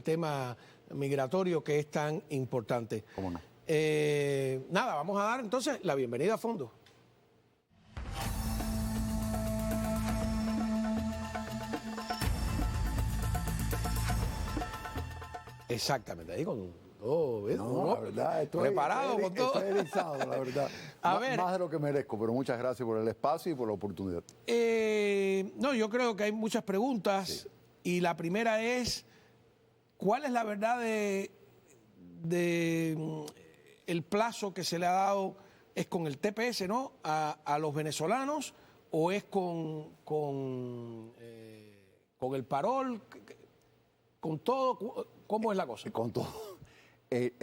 el tema migratorio que es tan importante. ¿Cómo no? Nada, vamos a dar entonces la bienvenida a fondo. Exactamente, ahí con todo, No, la verdad, preparado con todo. Estoy erizado, la verdad. A ver, más de lo que merezco, pero muchas gracias por el espacio y por la oportunidad. No, yo creo que hay muchas preguntas, sí. Y la primera es, ¿cuál es la verdad de el plazo que se le ha dado? ¿Es con el TPS, no, a los venezolanos, o es con el parol, con todo? ¿Cómo es la cosa? Con todo.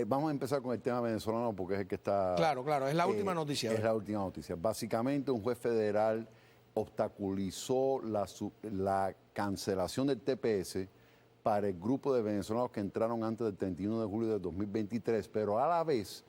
Vamos a empezar con el tema venezolano porque es el que está... Claro, es la última noticia. Es la última noticia. Básicamente un juez federal obstaculizó la cancelación del TPS para el grupo de venezolanos que entraron antes del 31 de julio de 2023, pero a la vez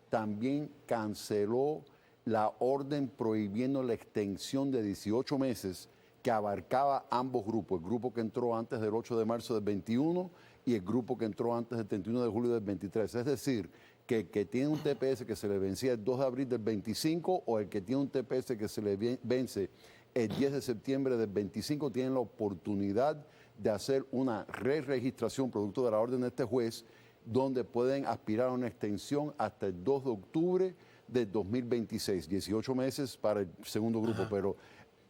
también canceló la orden prohibiendo la extensión de 18 meses que abarcaba ambos grupos, el grupo que entró antes del 8 de marzo del 21 y el grupo que entró antes del 31 de julio del 23. Es decir, que el que tiene un TPS que se le vencía el 2 de abril del 25 o el que tiene un TPS que se le vence el 10 de septiembre del 25 tienen la oportunidad de hacer una re-registración producto de la orden de este juez, donde pueden aspirar a una extensión hasta el 2 de octubre del 2026, 18 meses para el segundo grupo, pero,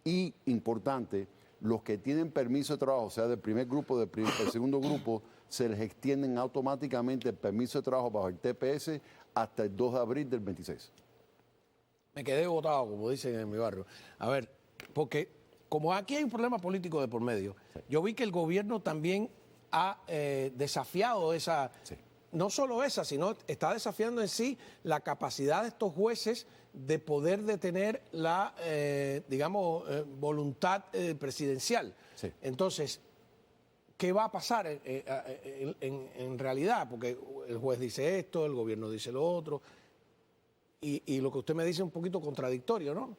y importante, los que tienen permiso de trabajo, o sea, del primer grupo, del segundo grupo, se les extienden automáticamente el permiso de trabajo bajo el TPS hasta el 2 de abril del 26. Me quedé botado, como dicen en mi barrio. A ver, porque como aquí hay un problema político de por medio, sí. Yo vi que el gobierno también ha desafiado esa, sí. No solo esa, sino está desafiando en sí la capacidad de estos jueces de poder detener la, voluntad presidencial. Sí. Entonces, ¿qué va a pasar en realidad? Porque el juez dice esto, el gobierno dice lo otro, y lo que usted me dice es un poquito contradictorio, ¿no?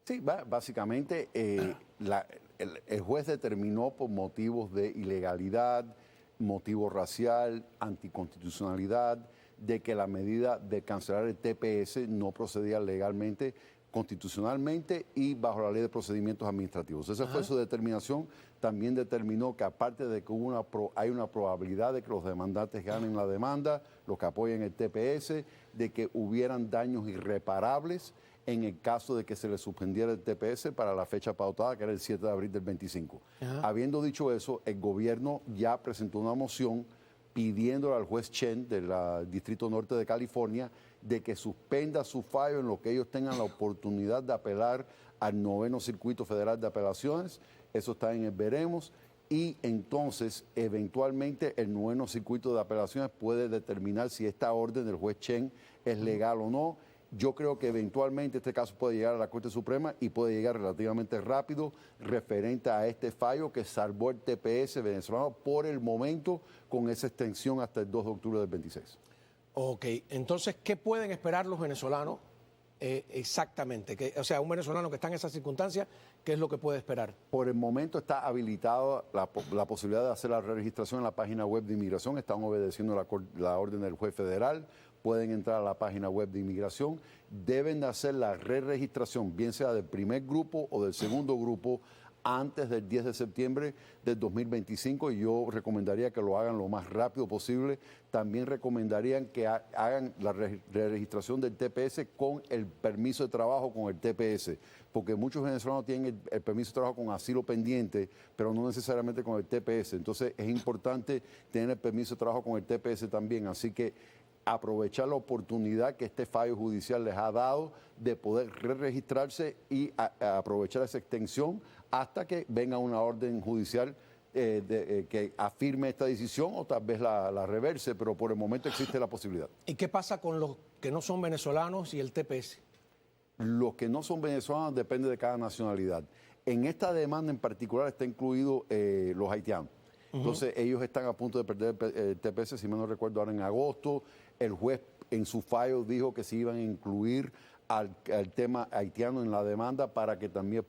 Sí, básicamente el juez determinó por motivos de ilegalidad, motivo racial, anticonstitucionalidad, de que la medida de cancelar el TPS no procedía legalmente, constitucionalmente y bajo la ley de procedimientos administrativos. Esa fue su determinación. También determinó que aparte de que hay una probabilidad de que los demandantes ganen la demanda, los que apoyen el TPS, de que hubieran daños irreparables en el caso de que se le suspendiera el TPS para la fecha pautada, que era el 7 de abril del 25. Habiendo dicho eso, el gobierno ya presentó una moción pidiéndole al juez Chen del Distrito Norte de California de que suspenda su fallo en lo que ellos tengan la oportunidad de apelar al 9º Circuito Federal de Apelaciones. Eso está en el veremos. Y entonces, eventualmente, el 9º Circuito de Apelaciones puede determinar si esta orden del juez Chen es legal o no. Yo creo que eventualmente este caso puede llegar a la Corte Suprema y puede llegar relativamente rápido referente a este fallo que salvó el TPS venezolano por el momento con esa extensión hasta el 2 de octubre del 26. Ok, entonces, ¿qué pueden esperar los venezolanos exactamente? O sea, un venezolano que está en esas circunstancias, ¿qué es lo que puede esperar? Por el momento está habilitada la posibilidad de hacer la registración en la página web de inmigración. Están obedeciendo la orden del juez federal. Pueden entrar a la página web de inmigración, deben de hacer la re-registración, bien sea del primer grupo o del segundo grupo, antes del 10 de septiembre del 2025, y yo recomendaría que lo hagan lo más rápido posible. También recomendarían que hagan la re-registración del TPS con el permiso de trabajo con el TPS, porque muchos venezolanos tienen el permiso de trabajo con asilo pendiente, pero no necesariamente con el TPS. Entonces es importante tener el permiso de trabajo con el TPS también, así que aprovechar la oportunidad que este fallo judicial les ha dado de poder re-registrarse y aprovechar esa extensión hasta que venga una orden judicial que afirme esta decisión o tal vez la reverse, pero por el momento existe la posibilidad. ¿Y qué pasa con los que no son venezolanos y el TPS? Los que no son venezolanos depende de cada nacionalidad. En esta demanda en particular está incluido los haitianos. Entonces ellos están a punto de perder el TPS, si mal no recuerdo, ahora en agosto. El juez en su fallo dijo que se iban a incluir al tema haitiano en la demanda para que también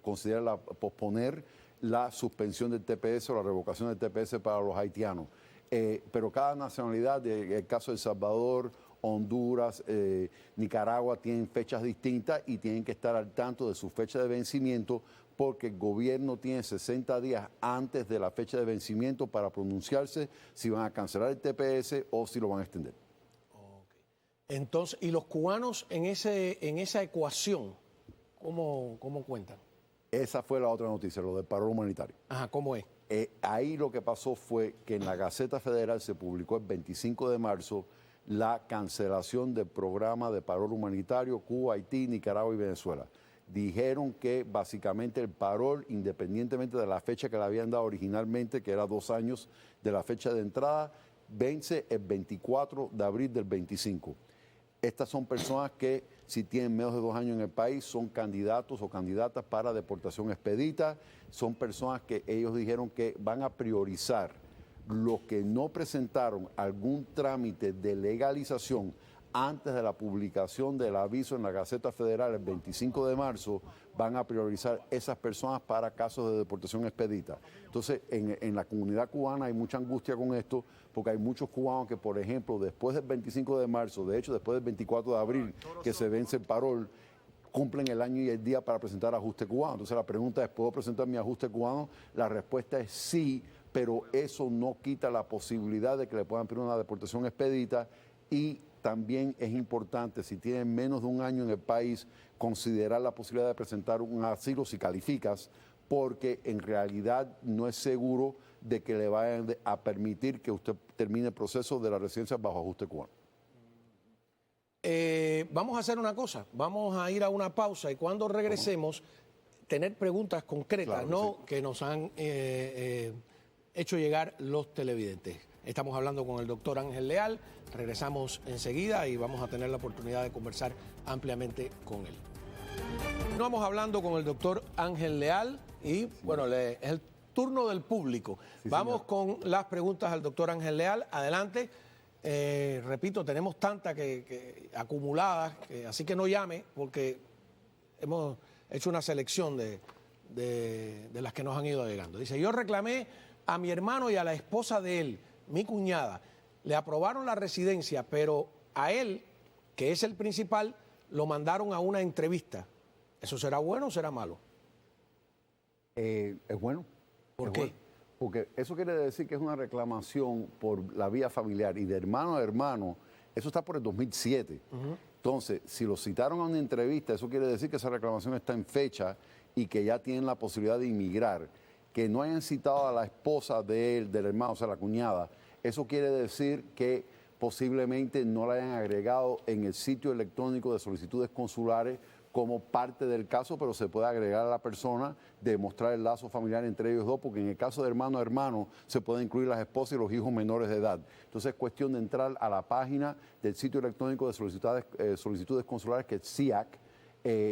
considerara posponer la suspensión del TPS o la revocación del TPS para los haitianos. Pero cada nacionalidad, en el caso de El Salvador, Honduras, Nicaragua, tienen fechas distintas y tienen que estar al tanto de su fecha de vencimiento, porque el gobierno tiene 60 días antes de la fecha de vencimiento para pronunciarse si van a cancelar el TPS o si lo van a extender. Entonces, ¿y los cubanos en esa ecuación, cómo cuentan? Esa fue la otra noticia, lo del paro humanitario. Ajá, ¿cómo es? Ahí lo que pasó fue que en la Gaceta Federal se publicó el 25 de marzo la cancelación del programa de parol humanitario Cuba, Haití, Nicaragua y Venezuela. Dijeron que básicamente el parol, independientemente de la fecha que le habían dado originalmente, que era 2 años de la fecha de entrada, vence el 24 de abril del 25. Estas son personas que, si tienen menos de 2 años en el país, son candidatos o candidatas para deportación expedita. Son personas que ellos dijeron que van a priorizar los que no presentaron algún trámite de legalización antes de la publicación del aviso en la Gaceta Federal el 25 de marzo, van a priorizar esas personas para casos de deportación expedita. Entonces, en la comunidad cubana hay mucha angustia con esto, porque hay muchos cubanos que, por ejemplo, después del 25 de marzo, de hecho, después del 24 de abril, que se vence el parol, cumplen el año y el día para presentar ajuste cubano. Entonces, la pregunta es, ¿puedo presentar mi ajuste cubano? La respuesta es sí, pero eso no quita la posibilidad de que le puedan pedir una deportación expedita. Y también es importante, si tienen menos de 1 año en el país, considerar la posibilidad de presentar un asilo si calificas, porque en realidad no es seguro de que le vayan a permitir que usted termine el proceso de la residencia bajo ajuste cubano. Vamos a hacer una cosa, vamos a ir a una pausa y cuando regresemos, tener preguntas concretas, Claro, ¿no? sí. Que nos han hecho llegar los televidentes. Estamos hablando con el doctor Ángel Leal, regresamos enseguida y vamos a tener la oportunidad de conversar ampliamente con él. Continuamos hablando con el doctor Ángel Leal y, bueno, es el turno del público. Sí, vamos señor. con las preguntas al doctor Ángel Leal. Adelante. Repito, tenemos tantas acumuladas, así que no llame porque hemos hecho una selección de las que nos han ido llegando. Dice, yo reclamé a mi hermano y a la esposa de él, mi cuñada, le aprobaron la residencia, pero a él, que es el principal, lo mandaron a una entrevista. ¿Eso será bueno o será malo? Es bueno. ¿Por Es qué? bueno. Porque eso quiere decir que es una reclamación por la vía familiar y de hermano a hermano. Eso está por el 2007. Entonces, si lo citaron a una entrevista, eso quiere decir que esa reclamación está en fecha y que ya tienen la posibilidad de inmigrar. Que no hayan citado a la esposa de él, del hermano, o sea, la cuñada, eso quiere decir que posiblemente no la hayan agregado en el sitio electrónico de solicitudes consulares como parte del caso, pero se puede agregar a la persona, demostrar el lazo familiar entre ellos dos, porque en el caso de hermano a hermano se pueden incluir las esposas y los hijos menores de edad. Entonces es cuestión de entrar a la página del sitio electrónico de solicitudes consulares, que es SIAC,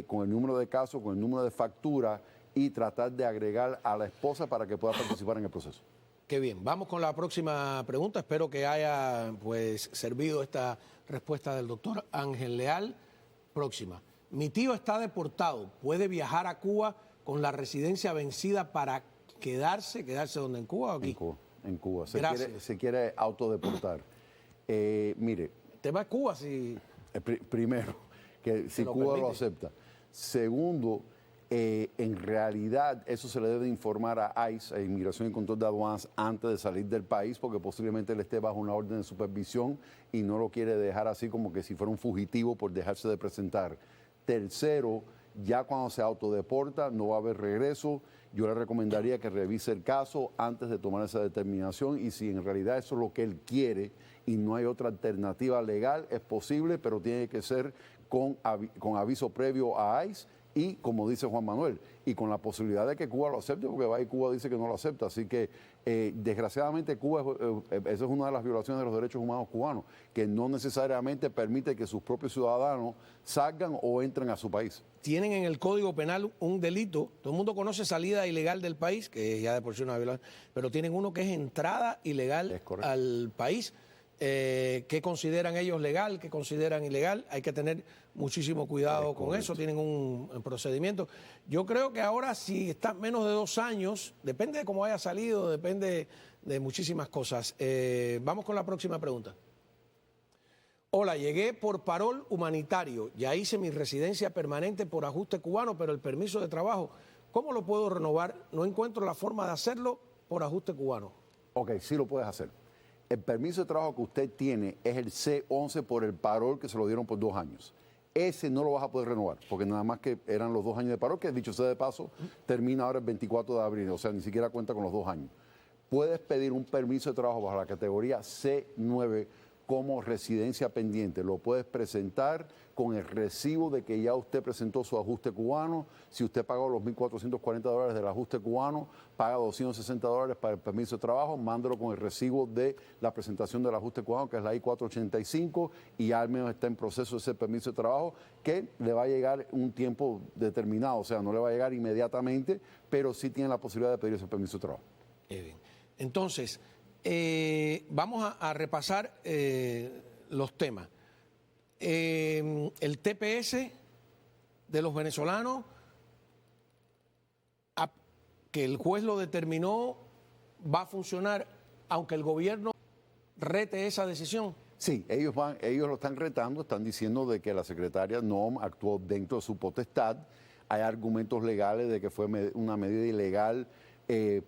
con el número de caso, con el número de factura, y tratar de agregar a la esposa para que pueda participar en el proceso. Qué bien. Vamos con la próxima pregunta. Espero que haya pues servido esta respuesta del doctor Ángel Leal. Próxima. Mi tío está deportado. ¿Puede viajar a Cuba con la residencia vencida para quedarse donde, en Cuba o aquí? En Cuba. Gracias. Se quiere autodeportar. Mire, ¿Te va a Cuba si...? Primero, que si Cuba lo acepta. Segundo, en realidad eso se le debe informar a ICE, a Inmigración y Control de Aduanas, antes de salir del país, porque posiblemente él esté bajo una orden de supervisión y no lo quiere dejar así como que si fuera un fugitivo por dejarse de presentar. Tercero, ya cuando se autodeporta no va a haber regreso. Yo le recomendaría que revise el caso antes de tomar esa determinación, y si en realidad eso es lo que él quiere y no hay otra alternativa legal, es posible, pero tiene que ser con aviso previo a ICE y, como dice Juan Manuel, y con la posibilidad de que Cuba lo acepte, porque va y Cuba dice que no lo acepta. Así que, desgraciadamente, Cuba, esa es una de las violaciones de los derechos humanos cubanos, que no necesariamente permite que sus propios ciudadanos salgan o entren a su país. Tienen en el Código Penal un delito, todo el mundo conoce salida ilegal del país, que ya de por sí una violación, pero tienen uno que es entrada ilegal al país. qué consideran ellos legal, qué consideran ilegal. Hay que tener muchísimo cuidado con eso, tienen un procedimiento. Yo creo que ahora si está menos de 2 años, depende de cómo haya salido, depende de muchísimas cosas. Vamos con la próxima pregunta. Hola, llegué por parol humanitario, ya hice mi residencia permanente por ajuste cubano, pero el permiso de trabajo, ¿cómo lo puedo renovar? No encuentro la forma de hacerlo por ajuste cubano. Ok, sí lo puedes hacer. El permiso de trabajo que usted tiene es el C11 por el parol que se lo dieron por 2 años. Ese no lo vas a poder renovar, porque nada más que eran los 2 años de parol, que dicho sea de paso, termina ahora el 24 de abril, o sea, ni siquiera cuenta con los 2 años. Puedes pedir un permiso de trabajo bajo la categoría C9 como residencia pendiente. Lo puedes presentar con el recibo de que ya usted presentó su ajuste cubano. Si usted pagó los $1.440 del ajuste cubano, paga $260 para el permiso de trabajo, mándalo con el recibo de la presentación del ajuste cubano, que es la I-485, y ya al menos está en proceso ese permiso de trabajo, que le va a llegar un tiempo determinado, o sea, no le va a llegar inmediatamente, pero sí tiene la posibilidad de pedir ese permiso de trabajo. Bien. Entonces, vamos a repasar los temas. El TPS de los venezolanos, que el juez lo determinó, va a funcionar aunque el gobierno rete esa decisión. Sí, ellos lo están retando, están diciendo de que la secretaria no actuó dentro de su potestad. Hay argumentos legales de que fue una medida ilegal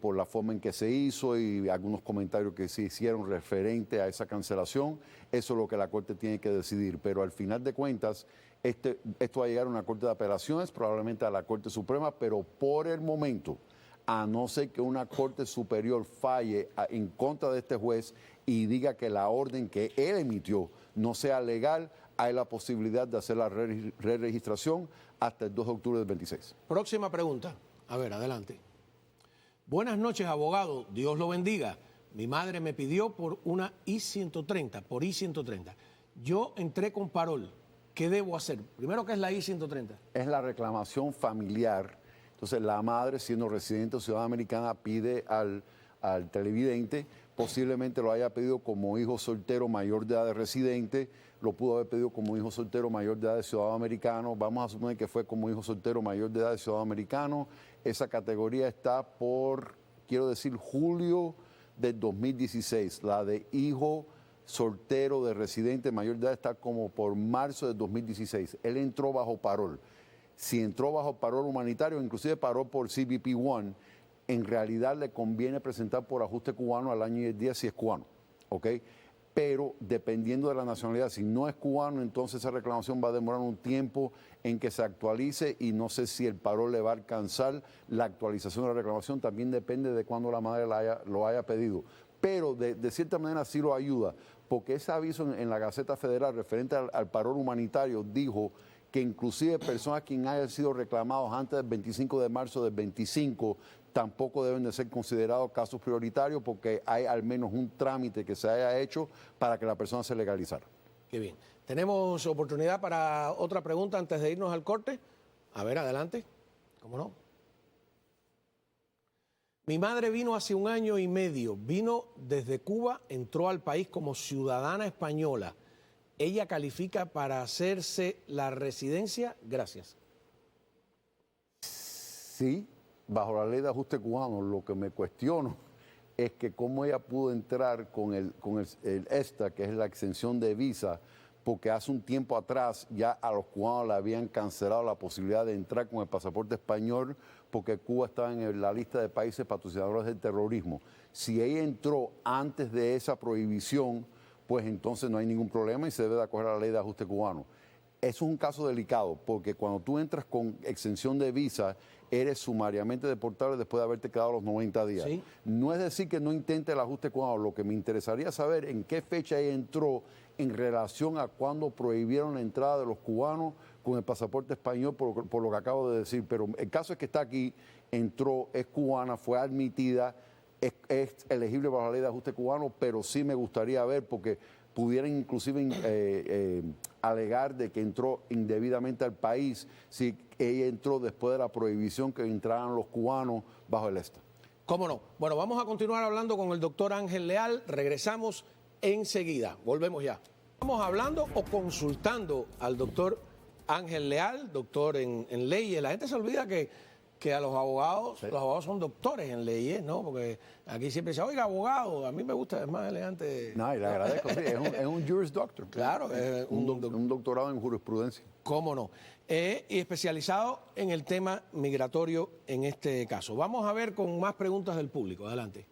por la forma en que se hizo y algunos comentarios que se hicieron referente a esa cancelación. Eso es lo que la Corte tiene que decidir. Pero al final de cuentas, esto va a llegar a una Corte de Apelaciones, probablemente a la Corte Suprema, pero por el momento, a no ser que una Corte Superior falle en contra de este juez y diga que la orden que él emitió no sea legal, hay la posibilidad de hacer la re-registración hasta el 2 de octubre del 26. Próxima pregunta. A ver, adelante. Buenas noches, abogado. Dios lo bendiga. Mi madre me pidió por una I-130, por I-130. Yo entré con parol. ¿Qué debo hacer? Primero, ¿qué es la I-130? Es la reclamación familiar. Entonces, la madre, siendo residente o ciudadana americana, pide al televidente, posiblemente lo haya pedido como hijo soltero mayor de edad de residente, lo pudo haber pedido como hijo soltero mayor de edad de ciudadano americano, vamos a suponer que fue como hijo soltero mayor de edad de ciudadano americano. Esa categoría está por, quiero decir, julio del 2016. La de hijo soltero de residente mayor de edad está como por marzo del 2016. Él entró bajo parol. Si entró bajo parol humanitario, inclusive parol por CBP-1, en realidad le conviene presentar por ajuste cubano al año y el día si es cubano, ¿ok? Pero dependiendo de la nacionalidad, si no es cubano, entonces esa reclamación va a demorar un tiempo en que se actualice y no sé si el parol le va a alcanzar la actualización de la reclamación, también depende de cuándo la madre lo haya pedido. Pero de cierta manera sí lo ayuda, porque ese aviso en la Gaceta Federal referente al parol humanitario dijo que inclusive personas quienes hayan sido reclamados antes del 25 de marzo del 25 tampoco deben de ser considerados casos prioritarios porque hay al menos un trámite que se haya hecho para que la persona se legalizara. Qué bien. ¿Tenemos oportunidad para otra pregunta antes de irnos al corte? A ver, adelante. ¿Cómo no? Mi madre vino hace 1 año y medio. Vino desde Cuba, entró al país como ciudadana española. ¿Ella califica para hacerse la residencia? Gracias. Sí, bajo la ley de ajuste cubano, lo que me cuestiono es que cómo ella pudo entrar con el ESTA, que es la exención de visa, porque hace un tiempo atrás ya a los cubanos le habían cancelado la posibilidad de entrar con el pasaporte español porque Cuba estaba en la lista de países patrocinadores del terrorismo. Si ella entró antes de esa prohibición, pues entonces no hay ningún problema y se debe de acoger a la ley de ajuste cubano. Eso es un caso delicado, porque cuando tú entras con exención de visa, eres sumariamente deportable después de haberte quedado los 90 días. ¿Sí? No es decir que no intente el ajuste cubano, lo que me interesaría saber en qué fecha ella entró en relación a cuando prohibieron la entrada de los cubanos con el pasaporte español, por lo que acabo de decir. Pero el caso es que está aquí, entró, es cubana, fue admitida, es elegible para la ley de ajuste cubano, pero sí me gustaría ver, porque pudieran inclusive alegar de que entró indebidamente al país si ella entró después de la prohibición que entraran los cubanos bajo el ESTA. ¿Cómo no? Bueno, vamos a continuar hablando con el doctor Ángel Leal. Regresamos enseguida. Volvemos ya. Estamos hablando o consultando al doctor Ángel Leal, doctor en leyes. La gente se olvida que a los abogados son doctores en leyes, ¿no? Porque aquí siempre dice, oiga, abogado, a mí me gusta, es más elegante. No, y le agradezco, sí, es un Juris Doctor. Claro, es un doctorado en jurisprudencia. ¿Cómo no? Y especializado en el tema migratorio en este caso. Vamos a ver con más preguntas del público. Adelante.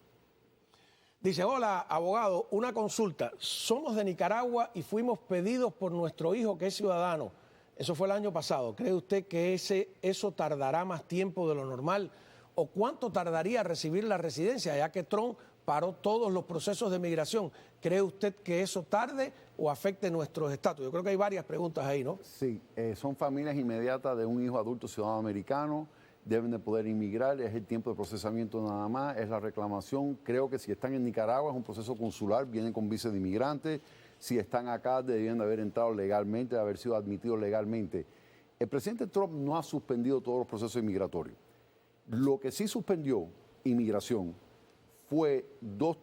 Dice, hola, abogado, una consulta. Somos de Nicaragua y fuimos pedidos por nuestro hijo que es ciudadano. Eso fue el año pasado. ¿Cree usted que eso tardará más tiempo de lo normal? ¿O cuánto tardaría recibir la residencia, ya que Trump paró todos los procesos de migración? ¿Cree usted que eso tarde o afecte nuestros estatus? Yo creo que hay varias preguntas ahí, ¿no? Sí, son familias inmediatas de un hijo adulto ciudadano americano, deben de poder inmigrar, es el tiempo de procesamiento nada más, es la reclamación. Creo que si están en Nicaragua es un proceso consular, vienen con visa de inmigrante. Si están acá debían de haber entrado legalmente, de haber sido admitidos legalmente. El presidente Trump no ha suspendido todos los procesos inmigratorios. Lo que sí suspendió inmigración fue dos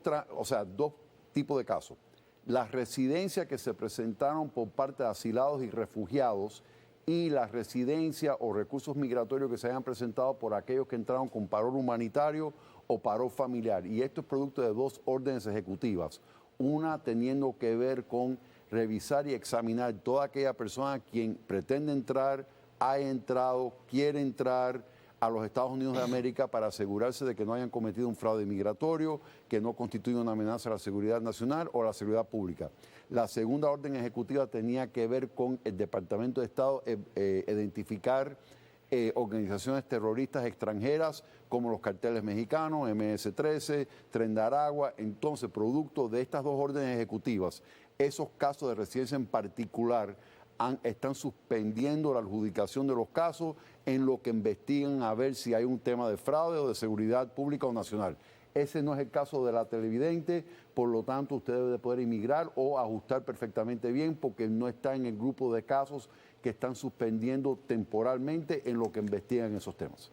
tipos de casos. Las residencias que se presentaron por parte de asilados y refugiados y las residencias o recursos migratorios que se hayan presentado por aquellos que entraron con parol humanitario o parol familiar. Y esto es producto de dos órdenes ejecutivas. Una teniendo que ver con revisar y examinar toda aquella persona quien pretende entrar, ha entrado, quiere entrar a los Estados Unidos de América para asegurarse de que no hayan cometido un fraude migratorio, que no constituya una amenaza a la seguridad nacional o a la seguridad pública. La segunda orden ejecutiva tenía que ver con el Departamento de Estado identificar organizaciones terroristas extranjeras como los carteles mexicanos, MS-13, Tren de Aragua. Entonces, producto de estas dos órdenes ejecutivas, esos casos de residencia en particular están suspendiendo la adjudicación de los casos en lo que investigan a ver si hay un tema de fraude o de seguridad pública o nacional. Ese no es el caso de la televidente, por lo tanto usted debe de poder inmigrar o ajustar perfectamente bien porque no está en el grupo de casos que están suspendiendo temporalmente en lo que investigan esos temas.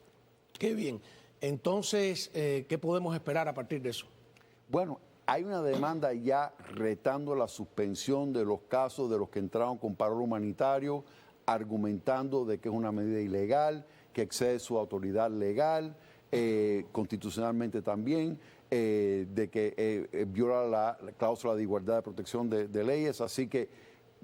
Qué bien. Entonces, ¿qué podemos esperar a partir de eso? Bueno, hay una demanda ya retando la suspensión de los casos de los que entraron con parol humanitario, argumentando de que es una medida ilegal, que excede su autoridad legal, constitucionalmente también, de que viola la cláusula de igualdad de protección de leyes. Así que,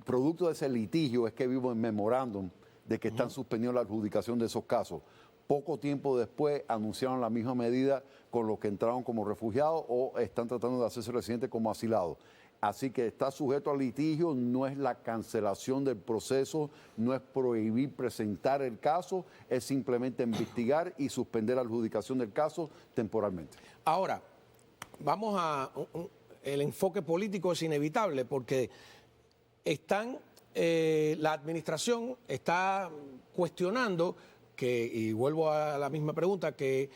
producto de ese litigio, es que vivo en memorándum de que están suspendiendo la adjudicación de esos casos. Poco tiempo después anunciaron la misma medida con los que entraron como refugiados o están tratando de hacerse residentes como asilados. Así que está sujeto al litigio, no es la cancelación del proceso, no es prohibir presentar el caso, es simplemente investigar y suspender la adjudicación del caso temporalmente. Ahora, vamos a... El enfoque político es inevitable porque la administración está cuestionando y vuelvo a la misma pregunta, que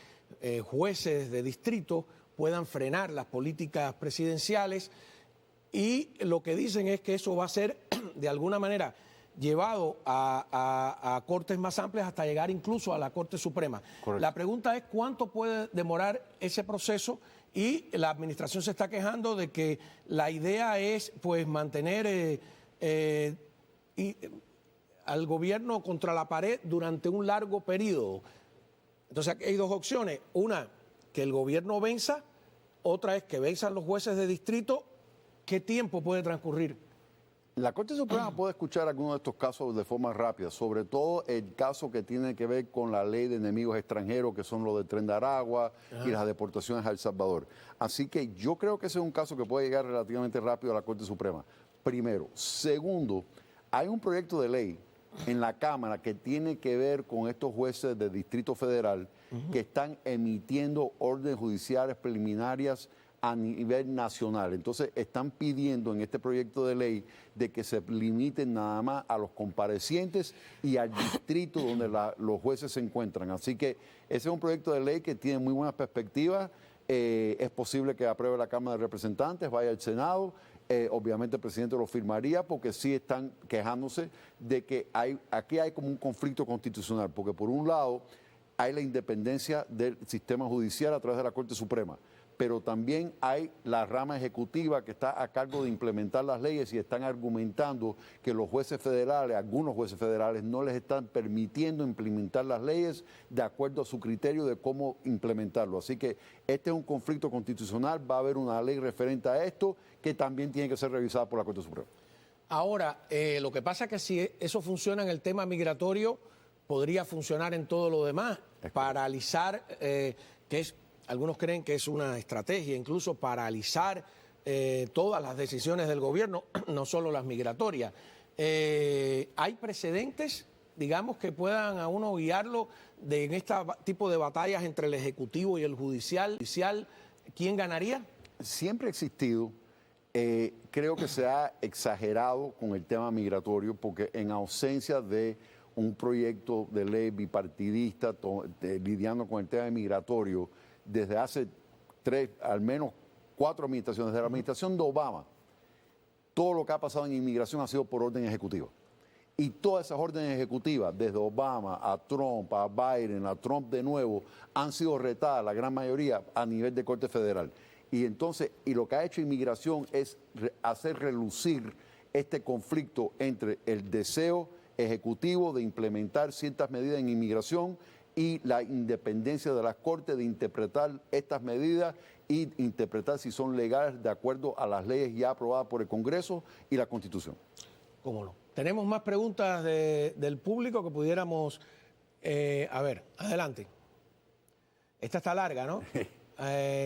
jueces de distrito puedan frenar las políticas presidenciales y lo que dicen es que eso va a ser de alguna manera llevado a cortes más amplias hasta llegar incluso a la Corte Suprema. Correcto. La pregunta es cuánto puede demorar ese proceso y la administración se está quejando de que la idea es pues mantener al gobierno contra la pared durante un largo periodo. Entonces hay dos opciones. Una, que el gobierno venza. Otra es que venzan los jueces de distrito. ¿Qué tiempo puede transcurrir? La Corte Suprema puede escuchar algunos de estos casos de forma rápida, sobre todo el caso que tiene que ver con la ley de enemigos extranjeros, que son los del Tren de Aragua y las deportaciones a El Salvador. Así que yo creo que ese es un caso que puede llegar relativamente rápido a la Corte Suprema. Primero. Segundo, hay un proyecto de ley en la Cámara que tiene que ver con estos jueces del Distrito Federal que están emitiendo órdenes judiciales preliminarias a nivel nacional. Entonces están pidiendo en este proyecto de ley de que se limiten nada más a los comparecientes y al distrito donde los jueces se encuentran. Así que ese es un proyecto de ley que tiene muy buenas perspectivas. Es posible que apruebe la Cámara de Representantes, vaya al Senado. Obviamente el presidente lo firmaría porque sí están quejándose de que aquí hay como un conflicto constitucional, porque por un lado hay la independencia del sistema judicial a través de la Corte Suprema, pero también hay la rama ejecutiva que está a cargo de implementar las leyes y están argumentando que los jueces federales, algunos jueces federales, no les están permitiendo implementar las leyes de acuerdo a su criterio de cómo implementarlo. Así que este es un conflicto constitucional, va a haber una ley referente a esto que también tiene que ser revisada por la Corte Suprema. Ahora, lo que pasa es que si eso funciona en el tema migratorio, podría funcionar en todo lo demás. Paralizar, que es, algunos creen que es una estrategia, incluso paralizar todas las decisiones del gobierno, no solo las migratorias. ¿Hay precedentes, digamos, que puedan a uno guiarlo en este tipo de batallas entre el Ejecutivo y el Judicial? ¿Quién ganaría? Siempre ha existido. Creo que se ha exagerado con el tema migratorio porque en ausencia de un proyecto de ley bipartidista lidiando con el tema migratorio desde hace al menos 4 administraciones, desde la administración de Obama, todo lo que ha pasado en inmigración ha sido por orden ejecutiva. Y todas esas órdenes ejecutivas, desde Obama a Trump, a Biden, a Trump de nuevo, han sido retadas, la gran mayoría, a nivel de Corte Federal. Y entonces, lo que ha hecho inmigración es hacer relucir este conflicto entre el deseo ejecutivo de implementar ciertas medidas en inmigración y la independencia de las Cortes de interpretar estas medidas y interpretar si son legales de acuerdo a las leyes ya aprobadas por el Congreso y la Constitución. ¿Cómo no? Tenemos más preguntas del público que pudiéramos... a ver, adelante. Esta está larga, ¿no?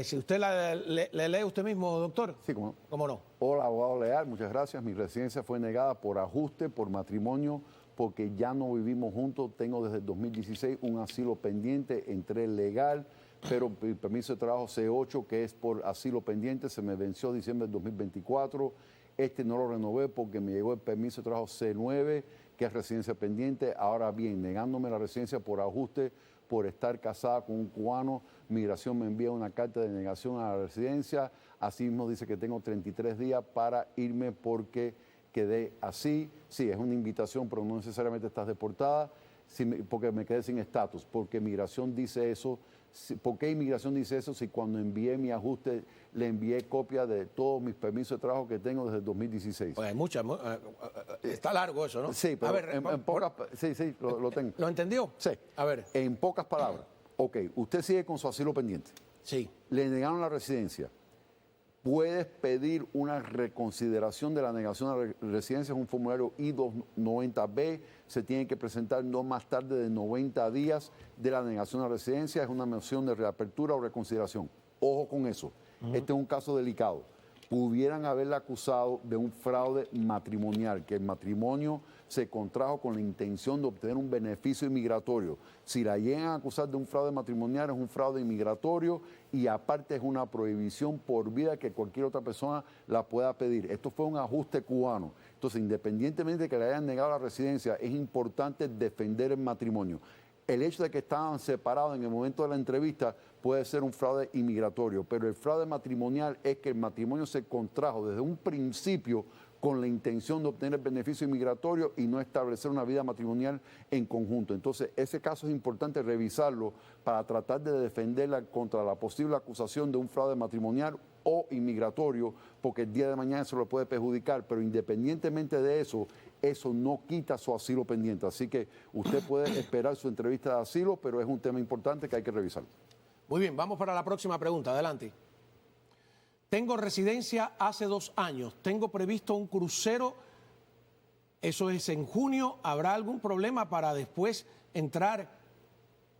Si usted le lee usted mismo, doctor. Sí, cómo no. ¿Cómo no? Hola, abogado Leal, muchas gracias. Mi residencia fue negada por ajuste, por matrimonio, porque ya no vivimos juntos. Tengo desde el 2016 un asilo pendiente, entré legal, pero mi permiso de trabajo C8, que es por asilo pendiente, se me venció diciembre del 2024. No lo renové porque me llegó el permiso de trabajo C9, que es residencia pendiente. Ahora bien, negándome la residencia por ajuste, por estar casada con un cubano, Migración me envía una carta de negación a la residencia. Asimismo dice que tengo 33 días para irme porque quedé así. Sí, es una invitación, pero no necesariamente estás deportada, porque me quedé sin estatus. Porque Migración dice eso. ¿Por qué Inmigración dice eso si cuando envié mi ajuste le envié copia de todos mis permisos de trabajo que tengo desde el 2016? Pues hay muchas. Está largo eso, ¿no? Sí, pero a ver, en pocas... Sí, lo tengo. ¿Lo entendió? Sí. A ver. En pocas palabras. Ok, usted sigue con su asilo pendiente. Sí. Le negaron la residencia. Puedes pedir una reconsideración de la negación a la residencia, es un formulario I-290B, se tiene que presentar no más tarde de 90 días de la negación a la residencia, es una moción de reapertura o reconsideración. Ojo con eso, Este es un caso delicado. Pudieran haberla acusado de un fraude matrimonial, que el matrimonio se contrajo con la intención de obtener un beneficio inmigratorio. Si la llegan a acusar de un fraude matrimonial, es un fraude inmigratorio y aparte es una prohibición por vida que cualquier otra persona la pueda pedir. Esto fue un ajuste cubano. Entonces, independientemente de que le hayan negado la residencia, es importante defender el matrimonio. El hecho de que estaban separados en el momento de la entrevista puede ser un fraude inmigratorio, pero el fraude matrimonial es que el matrimonio se contrajo desde un principio con la intención de obtener el beneficio inmigratorio y no establecer una vida matrimonial en conjunto. Entonces, ese caso es importante revisarlo para tratar de defenderla contra la posible acusación de un fraude matrimonial o inmigratorio, porque el día de mañana eso lo puede perjudicar, pero independientemente de eso, eso no quita su asilo pendiente. Así que usted puede esperar su entrevista de asilo, pero es un tema importante que hay que revisar. Muy bien, vamos para la próxima pregunta. Adelante. Tengo residencia hace 2 años. Tengo previsto un crucero. Eso es en junio. ¿Habrá algún problema para después entrar?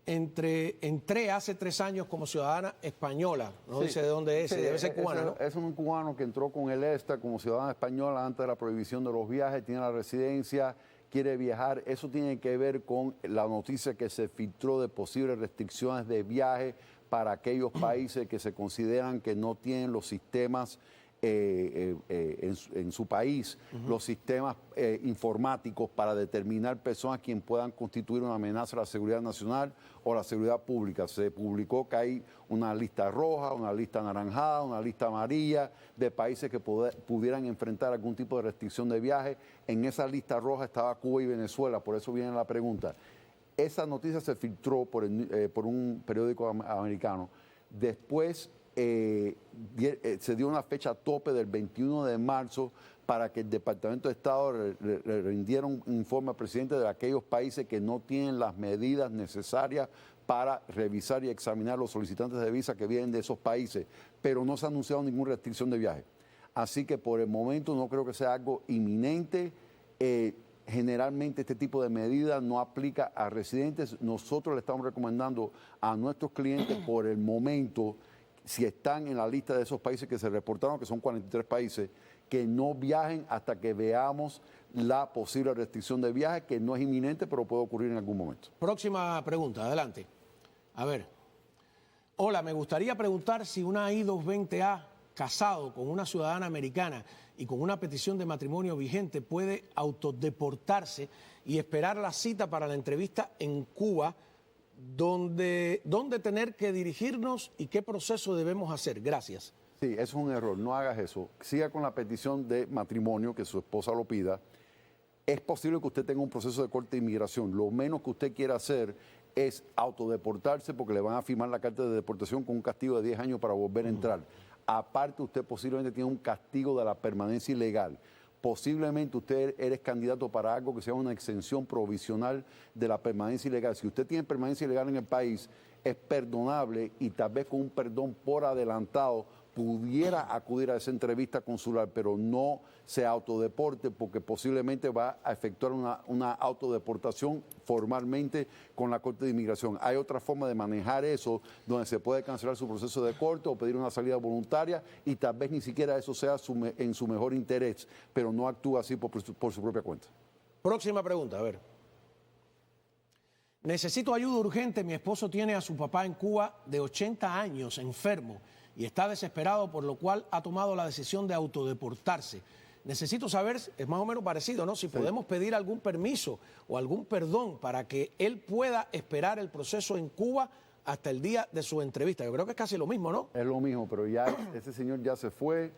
Entré hace 3 años como ciudadana española. No Sí, dice de dónde es. sí, Debe ser cubana, ¿no? Es un cubano que entró con el ESTA como ciudadana española antes de la prohibición de los viajes, tiene la residencia, quiere viajar. Eso tiene que ver con la noticia que se filtró de posibles restricciones de viaje para aquellos países que se consideran que no tienen los sistemas en su país, los sistemas informáticos para determinar personas quienes puedan constituir una amenaza a la seguridad nacional o la seguridad pública. Se publicó que hay una lista roja, una lista anaranjada, una lista amarilla de países que pudieran enfrentar algún tipo de restricción de viaje. En esa lista roja estaba Cuba y Venezuela, por eso viene la pregunta. Esa noticia se filtró por un periódico americano. Después se dio una fecha tope del 21 de marzo para que el Departamento de Estado le rindiera un informe al presidente de aquellos países que no tienen las medidas necesarias para revisar y examinar los solicitantes de visa que vienen de esos países, pero no se ha anunciado ninguna restricción de viaje. Así que por el momento no creo que sea algo inminente. Generalmente este tipo de medida no aplica a residentes. Nosotros le estamos recomendando a nuestros clientes por el momento, si están en la lista de esos países que se reportaron, que son 43 países, que no viajen hasta que veamos la posible restricción de viaje, que no es inminente, pero puede ocurrir en algún momento. Próxima pregunta, adelante. A ver. Hola, me gustaría preguntar si una I-220A casado con una ciudadana americana y con una petición de matrimonio vigente puede autodeportarse y esperar la cita para la entrevista en Cuba, ¿dónde tener que dirigirnos y qué proceso debemos hacer? Gracias. Sí, eso es un error, no hagas eso. Siga con la petición de matrimonio, que su esposa lo pida. Es posible que usted tenga un proceso de corte de inmigración. Lo menos que usted quiera hacer es autodeportarse porque le van a firmar la carta de deportación con un castigo de 10 años para volver a entrar. Aparte, usted posiblemente tiene un castigo de la permanencia ilegal. Posiblemente usted eres candidato para algo que sea una exención provisional de la permanencia ilegal. Si usted tiene permanencia ilegal en el país, es perdonable y tal vez con un perdón por adelantado pudiera acudir a esa entrevista consular, pero no se autodeporte porque posiblemente va a efectuar una autodeportación formalmente con la Corte de Inmigración. Hay otra forma de manejar eso, donde se puede cancelar su proceso de corte o pedir una salida voluntaria y tal vez ni siquiera eso sea en su mejor interés, pero no actúa así por su propia cuenta. Próxima pregunta, a ver. Necesito ayuda urgente. Mi esposo tiene a su papá en Cuba de 80 años, enfermo, y está desesperado, por lo cual ha tomado la decisión de autodeportarse. Necesito saber, es más o menos parecido, ¿no? Si podemos pedir algún permiso o algún perdón para que él pueda esperar el proceso en Cuba hasta el día de su entrevista. Yo creo que es casi lo mismo, ¿no? Es lo mismo, pero ya ese señor ya se fue,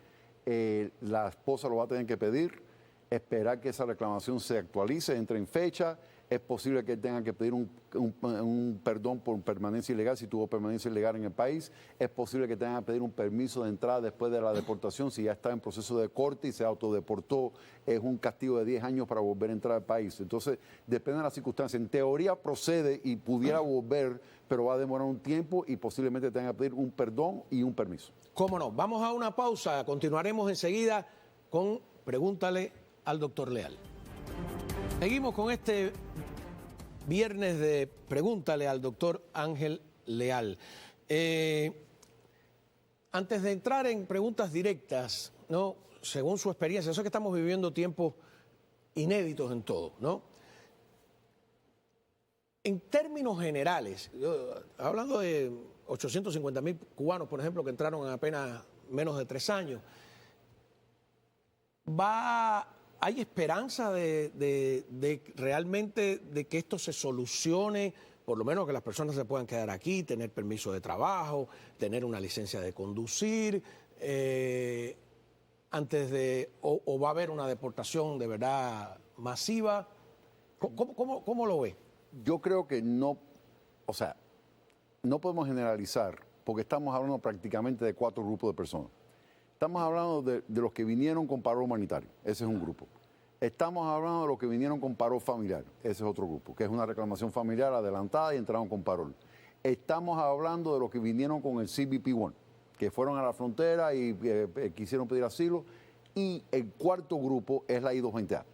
la esposa lo va a tener que pedir, esperar que esa reclamación se actualice, entre en fecha. Es posible que tenga que pedir un perdón por permanencia ilegal si tuvo permanencia ilegal en el país. Es posible que tenga que pedir un permiso de entrada después de la deportación si ya está en proceso de corte y se autodeportó. Es un castigo de 10 años para volver a entrar al país. Entonces, depende de las circunstancias. En teoría procede y pudiera volver, pero va a demorar un tiempo y posiblemente tenga que pedir un perdón y un permiso. Cómo no. Vamos a una pausa. Continuaremos enseguida con Pregúntale al doctor Leal. Seguimos con este viernes de Pregúntale al doctor Ángel Leal. Antes de entrar en preguntas directas, ¿no? Según su experiencia, yo sé que estamos viviendo tiempos inéditos en todo, ¿no? En términos generales, hablando de 850.000 cubanos, por ejemplo, que entraron en apenas menos de 3 años, ¿hay esperanza de realmente de que esto se solucione, por lo menos que las personas se puedan quedar aquí, tener permiso de trabajo, tener una licencia de conducir, o va a haber una deportación de verdad masiva? ¿Cómo lo ve? Yo creo que no, o sea, no podemos generalizar, porque estamos hablando prácticamente de 4 grupos de personas. Estamos hablando de los que vinieron con paro humanitario, ese es un grupo. Estamos hablando de los que vinieron con paro familiar, ese es otro grupo, que es una reclamación familiar adelantada y entraron con parol. Estamos hablando de los que vinieron con el CBP-1, que fueron a la frontera y quisieron pedir asilo. Y el cuarto grupo es la I-220A.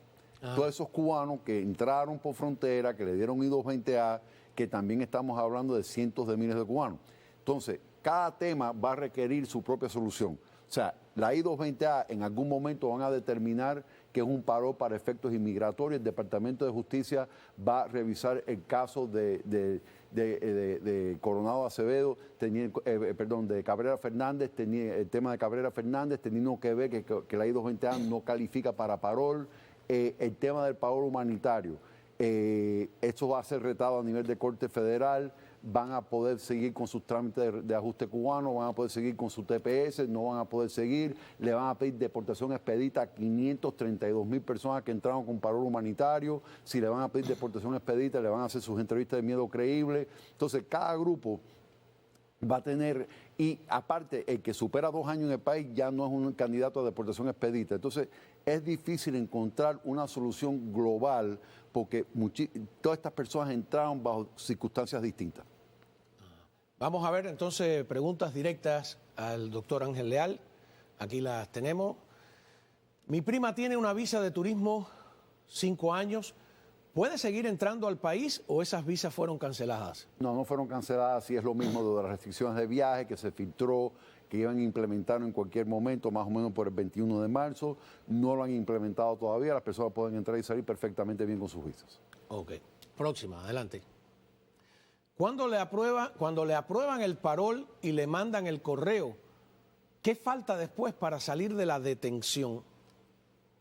Todos esos cubanos que entraron por frontera, que le dieron I-220A, que también estamos hablando de cientos de miles de cubanos. Entonces, cada tema va a requerir su propia solución. O sea, la I-220A en algún momento van a determinar que es un paro para efectos inmigratorios. El Departamento de Justicia va a revisar el caso de Coronado Acevedo, de Cabrera Fernández, el tema de Cabrera Fernández, teniendo que ver que la I-220A no califica para parol. El tema del paro humanitario, esto va a ser retado a nivel de Corte Federal. Van a poder seguir con sus trámites de ajuste cubano, van a poder seguir con su TPS, no van a poder seguir, le van a pedir deportación expedita a 532.000 personas que entraron con parol humanitario. Si le van a pedir deportación expedita, le van a hacer sus entrevistas de miedo creíble. Entonces, cada grupo va a tener, y aparte, el que supera 2 años en el país ya no es un candidato a deportación expedita. Entonces, es difícil encontrar una solución global porque todas estas personas entraron bajo circunstancias distintas. Vamos a ver entonces preguntas directas al doctor Ángel Leal. Aquí las tenemos. Mi prima tiene una visa de turismo 5 años. ¿Puede seguir entrando al país o esas visas fueron canceladas? No, no fueron canceladas, sí es lo mismo de las restricciones de viaje que se filtró, que iban a implementar en cualquier momento, más o menos por el 21 de marzo. No lo han implementado todavía, las personas pueden entrar y salir perfectamente bien con sus visas. Ok, próxima, adelante. Cuando le aprueban el parol y le mandan el correo, ¿qué falta después para salir de la detención?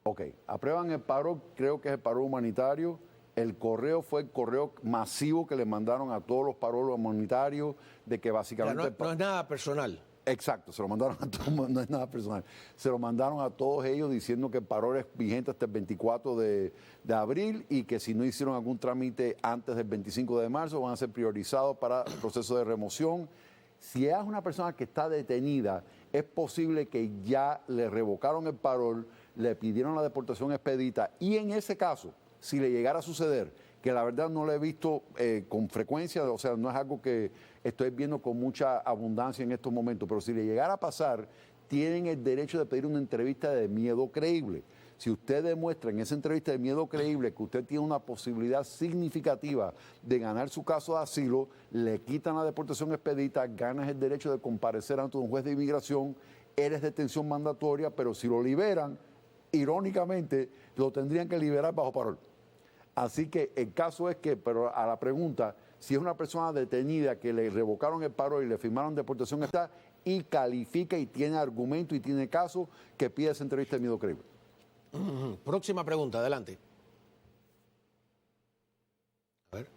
Ok, aprueban el paro, creo que es el paro humanitario. El correo fue el correo masivo que le mandaron a todos los parolos humanitarios de que básicamente... O sea, no es nada personal. Exacto, se lo mandaron a todos, no es nada personal. Se lo mandaron a todos ellos diciendo que el parol es vigente hasta el 24 de abril y que si no hicieron algún trámite antes del 25 de marzo van a ser priorizados para el proceso de remoción. Si es una persona que está detenida, es posible que ya le revocaron el parol, le pidieron la deportación expedita y en ese caso, si le llegara a suceder, que la verdad no lo he visto con frecuencia, o sea, no es algo que estoy viendo con mucha abundancia en estos momentos, pero si le llegara a pasar, tienen el derecho de pedir una entrevista de miedo creíble. Si usted demuestra en esa entrevista de miedo creíble que usted tiene una posibilidad significativa de ganar su caso de asilo, le quitan la deportación expedita, ganas el derecho de comparecer ante un juez de inmigración, eres detención mandatoria, pero si lo liberan, irónicamente, lo tendrían que liberar bajo parol. Así que el caso es que, pero a la pregunta, si es una persona detenida que le revocaron el paro y le firmaron deportación, está y califica y tiene argumento y tiene caso, que pide esa entrevista de miedo creíble. Próxima pregunta, adelante. A ver.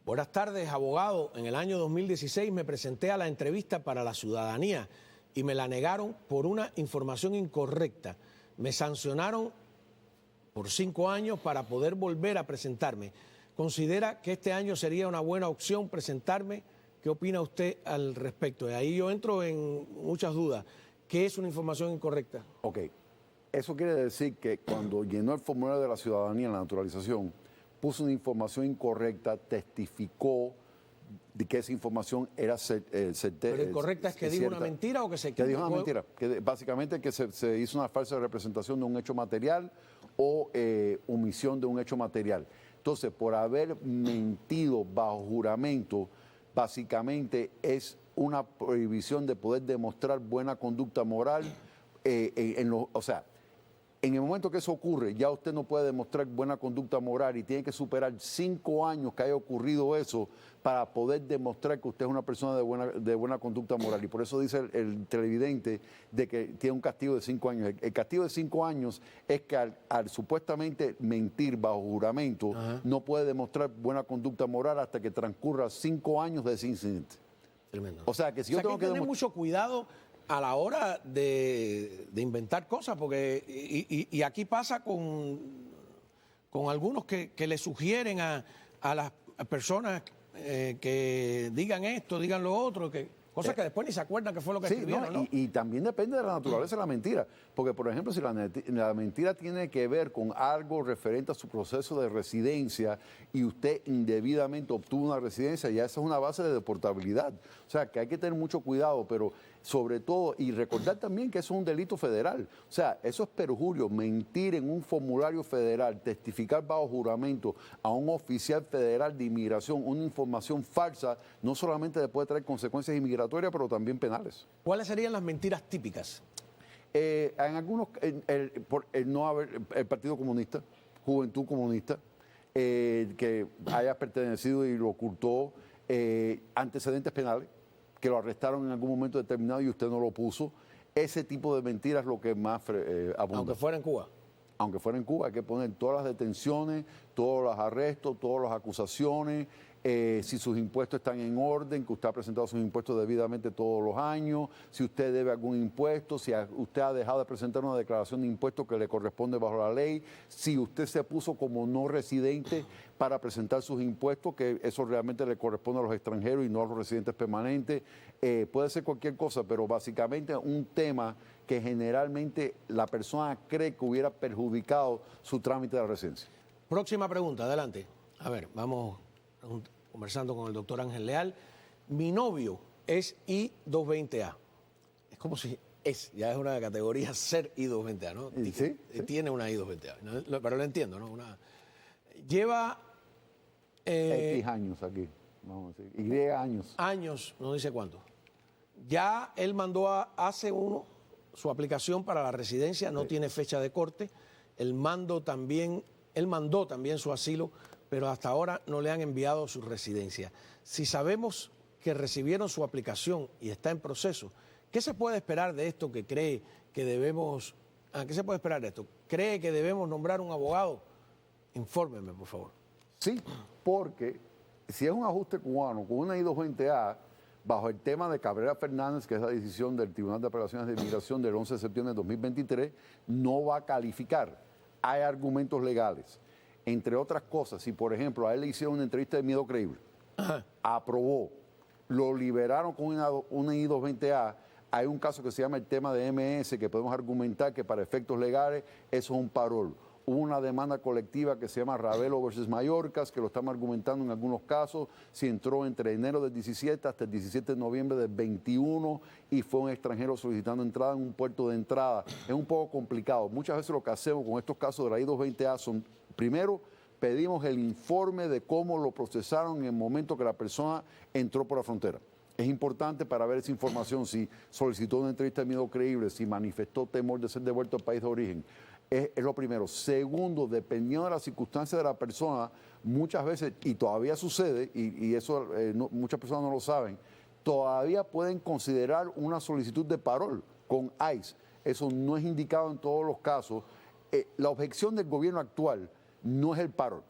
Buenas tardes, abogado. En el año 2016 me presenté a la entrevista para la ciudadanía y me la negaron por una información incorrecta. Me sancionaron por 5 años para poder volver a presentarme. ¿Considera que este año sería una buena opción presentarme? ¿Qué opina usted al respecto? Y ahí yo entro en muchas dudas. ¿Qué es una información incorrecta? Ok, eso quiere decir que cuando llenó el formulario de la ciudadanía en la naturalización, puso una información incorrecta, testificó de que esa información era certera. ¿Pero incorrecta es que dijo una mentira o que se Que dijo una mentira? Que básicamente que se hizo una falsa representación de un hecho material o omisión de un hecho material. Entonces, por haber mentido bajo juramento, básicamente es una prohibición de poder demostrar buena conducta moral. O sea, en el momento que eso ocurre, ya usted no puede demostrar buena conducta moral y tiene que superar 5 años que haya ocurrido eso para poder demostrar que usted es una persona de buena conducta moral. Y por eso dice el televidente de que tiene un castigo de 5 años. El castigo de 5 años es que al supuestamente mentir bajo juramento, no puede demostrar buena conducta moral hasta que transcurra 5 años de ese incidente. Tremendo. O sea, que si yo tengo que tener mucho cuidado a la hora de inventar cosas, porque y aquí pasa con algunos que le sugieren a las personas que digan esto, digan lo otro, cosas que después ni se acuerdan que fue lo que escribieron, ¿no? Y también depende de la naturaleza de la mentira, porque por ejemplo si la mentira tiene que ver con algo referente a su proceso de residencia y usted indebidamente obtuvo una residencia, ya esa es una base de deportabilidad. O sea que hay que tener mucho cuidado, pero sobre todo, y recordar también que eso es un delito federal. O sea, eso es perjurio, mentir en un formulario federal, testificar bajo juramento a un oficial federal de inmigración, una información falsa, no solamente le puede traer consecuencias inmigratorias, pero también penales. ¿Cuáles serían las mentiras típicas? En algunos, el Partido Comunista, Juventud Comunista, que haya pertenecido y lo ocultó, antecedentes penales, que lo arrestaron en algún momento determinado y usted no lo puso. Ese tipo de mentiras es lo que más abunda. Aunque fuera en Cuba. Aunque fuera en Cuba, hay que poner todas las detenciones, todos los arrestos, todas las acusaciones, si sus impuestos están en orden, que usted ha presentado sus impuestos debidamente todos los años, si usted debe algún impuesto, si usted ha dejado de presentar una declaración de impuestos que le corresponde bajo la ley, si usted se puso como no residente para presentar sus impuestos, que eso realmente le corresponde a los extranjeros y no a los residentes permanentes. Puede ser cualquier cosa, pero básicamente un tema que generalmente la persona cree que hubiera perjudicado su trámite de la residencia. Próxima pregunta, adelante. A ver, vamos conversando con el doctor Ángel Leal. Mi novio es I-220A. Es como si ya es una categoría ser I-220A, ¿no? Sí. Tiene una I-220A, pero lo entiendo, ¿no? Lleva... X años aquí, vamos a decir, Y años. Años, no dice cuánto. Ya él mandó hace su aplicación para la residencia, no tiene fecha de corte. Él mandó también su asilo, pero hasta ahora no le han enviado su residencia. Si sabemos que recibieron su aplicación y está en proceso, ¿qué se puede esperar de esto que cree que debemos... ¿Qué se puede esperar de esto? ¿Cree que debemos nombrar un abogado? Infórmeme, por favor. Sí, porque si es un ajuste cubano con una I-220A, bajo el tema de Cabrera Fernández, que es la decisión del Tribunal de Apelaciones de Inmigración del 11 de septiembre de 2023, no va a calificar. Hay argumentos legales. Entre otras cosas, si por ejemplo a él le hicieron una entrevista de miedo creíble, aprobó, lo liberaron con una I-220A, hay un caso que se llama el tema de MS, que podemos argumentar que para efectos legales eso es un parol. Hubo una demanda colectiva que se llama Ravelo versus Mallorcas, que lo estamos argumentando en algunos casos, si entró entre enero del 17 hasta el 17 de noviembre del 21 y fue un extranjero solicitando entrada en un puerto de entrada. Es un poco complicado. Muchas veces lo que hacemos con estos casos de la I-220A son, primero, pedimos el informe de cómo lo procesaron en el momento que la persona entró por la frontera. Es importante para ver esa información, si solicitó una entrevista de miedo creíble, si manifestó temor de ser devuelto al país de origen. Es lo primero. Segundo, dependiendo de las circunstancias de la persona, muchas veces, y todavía sucede, y eso muchas personas no lo saben, todavía pueden considerar una solicitud de parol con ICE. Eso no es indicado en todos los casos. La objeción del gobierno actual no es el parol,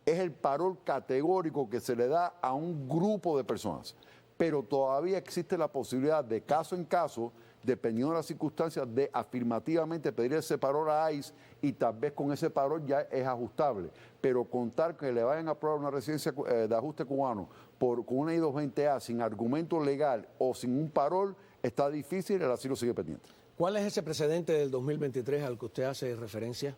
es el parol categórico que se le da a un grupo de personas. Pero todavía existe la posibilidad de caso en caso, dependiendo de las circunstancias, de afirmativamente pedir ese parol a ICE y tal vez con ese parol ya es ajustable. Pero contar que le vayan a aprobar una residencia de ajuste cubano con una I-220A sin argumento legal o sin un parol está difícil, el asilo sigue pendiente. ¿Cuál es ese precedente del 2023 al que usted hace referencia?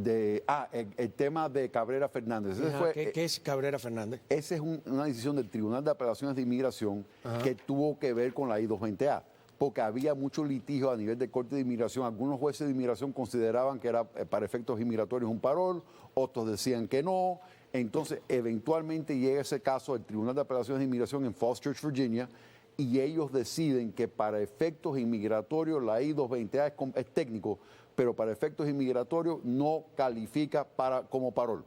El tema de Cabrera Fernández. ¿Qué es Cabrera Fernández? Esa es una decisión del Tribunal de Apelaciones de Inmigración que tuvo que ver con la I-220A, porque había mucho litigio a nivel de Corte de Inmigración. Algunos jueces de inmigración consideraban que era para efectos inmigratorios un parol, otros decían que no. Entonces, eventualmente llega ese caso al Tribunal de Apelaciones de Inmigración en Falls Church, Virginia, y ellos deciden que para efectos inmigratorios la I-220A es técnico, pero para efectos inmigratorios no califica como parol.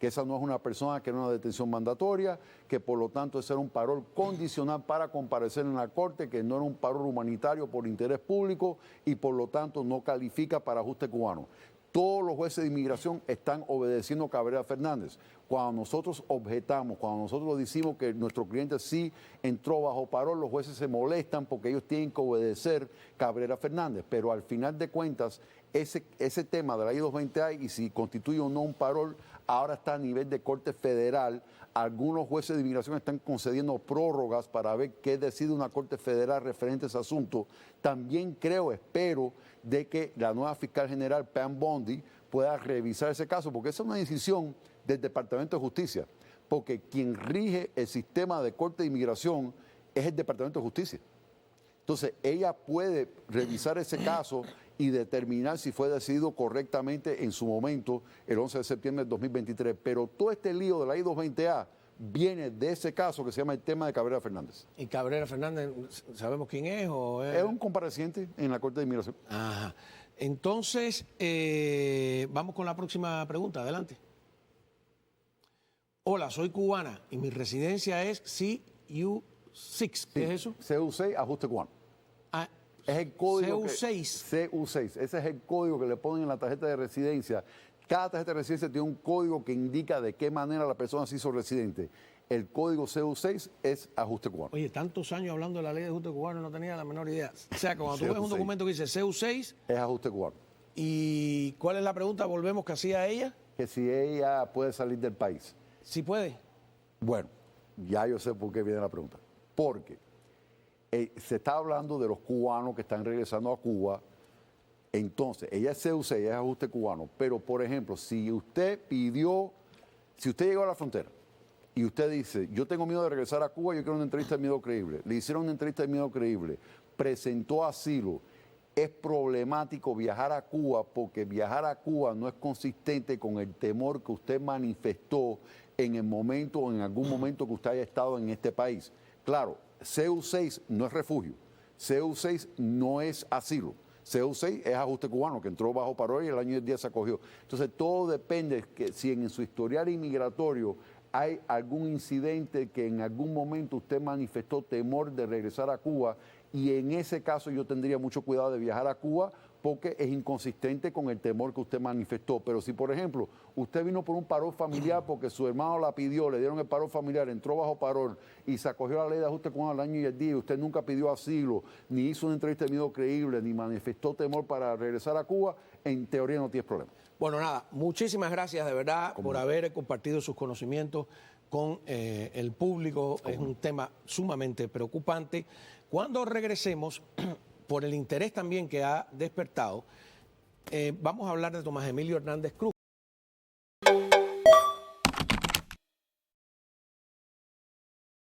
Que esa no es una persona que era una detención mandatoria, que por lo tanto ese era un parol condicional para comparecer en la corte, que no era un parol humanitario por interés público y por lo tanto no califica para ajuste cubano. Todos los jueces de inmigración están obedeciendo a Cabrera Fernández. Cuando nosotros objetamos, cuando nosotros decimos que nuestro cliente sí entró bajo parol, los jueces se molestan porque ellos tienen que obedecer Cabrera Fernández. Pero al final de cuentas, ese tema de la I-220A y si constituye o no un parol, ahora está a nivel de Corte Federal. Algunos jueces de inmigración están concediendo prórrogas para ver qué decide una Corte Federal referente a ese asunto. También espero de que la nueva fiscal general, Pam Bondi, pueda revisar ese caso, porque esa es una decisión del Departamento de Justicia, porque quien rige el sistema de Corte de Inmigración es el Departamento de Justicia. Entonces, ella puede revisar ese caso y determinar si fue decidido correctamente en su momento, el 11 de septiembre del 2023. Pero todo este lío de la I-220A viene de ese caso que se llama el tema de Cabrera Fernández. ¿Y Cabrera Fernández, sabemos quién es? Es un compareciente en la Corte de Inmigración. Ajá. Entonces, vamos con la próxima pregunta. Adelante. Hola, soy cubana y mi residencia es CU6. ¿Qué es eso? CU6, ajuste cubano. Es el código CU6. CU6. Ese es el código que le ponen en la tarjeta de residencia. Cada tarjeta de residencia tiene un código que indica de qué manera la persona se hizo residente. el código CU6 es ajuste cubano. Oye, tantos años hablando de la ley de ajuste cubano, no tenía la menor idea. O sea, cuando tú ves un CU6. documento que dice CU6, Es ajuste cubano. ¿y cuál es la pregunta? Volvemos que hacía ella. Que si ella puede salir del país. ¿Sí puede? Bueno, ya yo sé por qué viene la pregunta. Porque se está hablando de los cubanos que están regresando a Cuba. Entonces, ella es CU6, ella es ajuste cubano. Pero, por ejemplo, si usted llegó a la frontera y usted dice, yo tengo miedo de regresar a Cuba, yo quiero una entrevista de miedo creíble. Le hicieron una entrevista de miedo creíble, presentó asilo. Es problemático viajar a Cuba porque viajar a Cuba no es consistente con el temor que usted manifestó en el momento o en algún momento que usted haya estado en este país. Claro, CU6 no es refugio, CU6 no es asilo. CU6 es ajuste cubano, que entró bajo parol y el año 10 se acogió. Entonces, todo depende que si en su historial inmigratorio hay algún incidente que en algún momento usted manifestó temor de regresar a Cuba, y en ese caso yo tendría mucho cuidado de viajar a Cuba porque es inconsistente con el temor que usted manifestó. Pero si, por ejemplo, usted vino por un parol familiar porque su hermano la pidió, le dieron el parol familiar, entró bajo parol y se acogió a la ley de ajuste cubano al año y el día, y usted nunca pidió asilo, ni hizo una entrevista de miedo creíble, ni manifestó temor para regresar a Cuba, en teoría no tiene problema. Bueno, nada, muchísimas gracias de verdad por haber compartido sus conocimientos con el público. Es un tema sumamente preocupante. Cuando regresemos, por el interés también que ha despertado, vamos a hablar de Tomás Emilio Hernández Cruz.